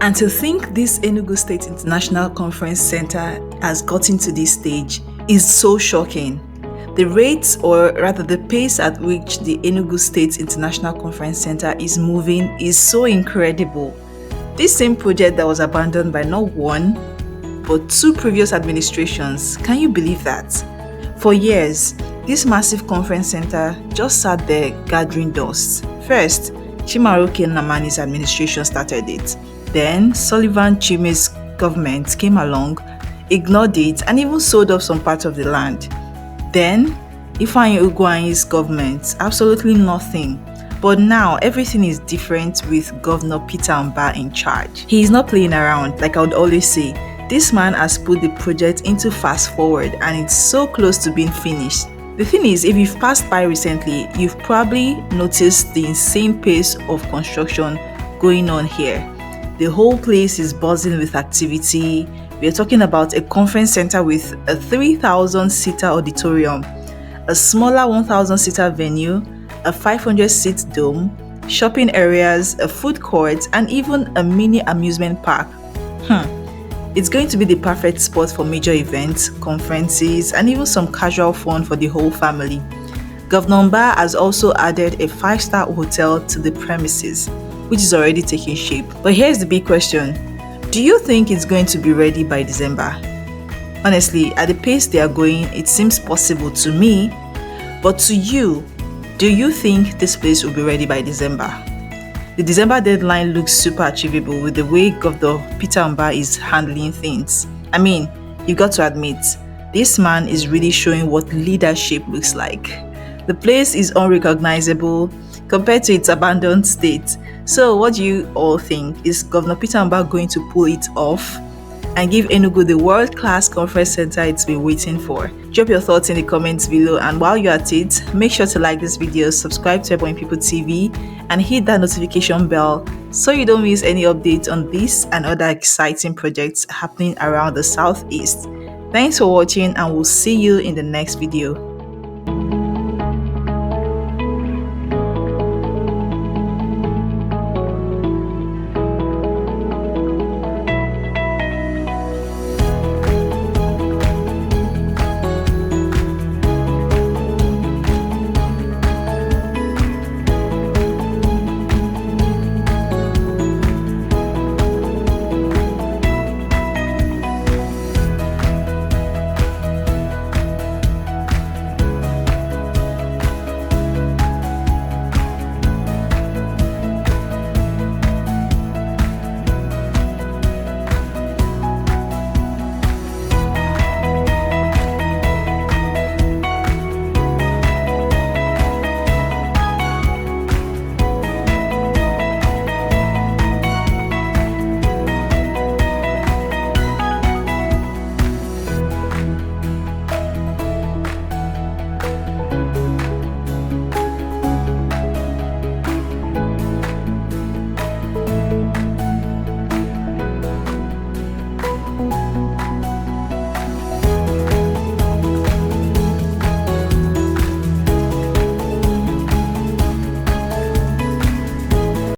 And to think this Enugu State International Conference Center has gotten to this stage is so shocking. The rate, or rather the pace at which the Enugu State International Conference Center is moving is so incredible. This same project that was abandoned by not one, but two previous administrations, can you believe that? For years, this massive conference center just sat there gathering dust. First, Chimaroke Nnamani's administration started it. Then, Sullivan Chime's government came along, ignored it, and even sold off some parts of the land. Then, Ifeanyi Ugwuanyi's government, absolutely nothing. But now, everything is different with Governor Peter Mba in charge. He is not playing around, like I would always say. This man has put the project into fast forward and it's so close to being finished. The thing is, if you've passed by recently, you've probably noticed the insane pace of construction going on here. The whole place is buzzing with activity. We are talking about a conference center with a 3,000-seater auditorium, a smaller 1,000-seater venue, a 500-seat dome, shopping areas, a food court, and even a mini amusement park. It's going to be the perfect spot for major events, conferences, and even some casual fun for the whole family. Governor Mba has also added a 5-star hotel to the premises, which is already taking shape. But here's the big question. Do you think it's going to be ready by December? Honestly, at the pace they are going, it seems possible to me. But to you, do you think this place will be ready by December? The December deadline looks super achievable with the way Governor Peter Mba is handling things. I mean, you got to admit, this man is really showing what leadership looks like. The place is unrecognizable compared to its abandoned state. So what do you all think? Is Governor Peter Mba going to pull it off and give Enugu the world-class conference center it's been waiting for? Drop your thoughts in the comments below, and while you're at it, make sure to like this video, subscribe to Ebony People TV, and hit that notification bell so you don't miss any updates on this and other exciting projects happening around the Southeast. Thanks for watching, and we'll see you in the next video.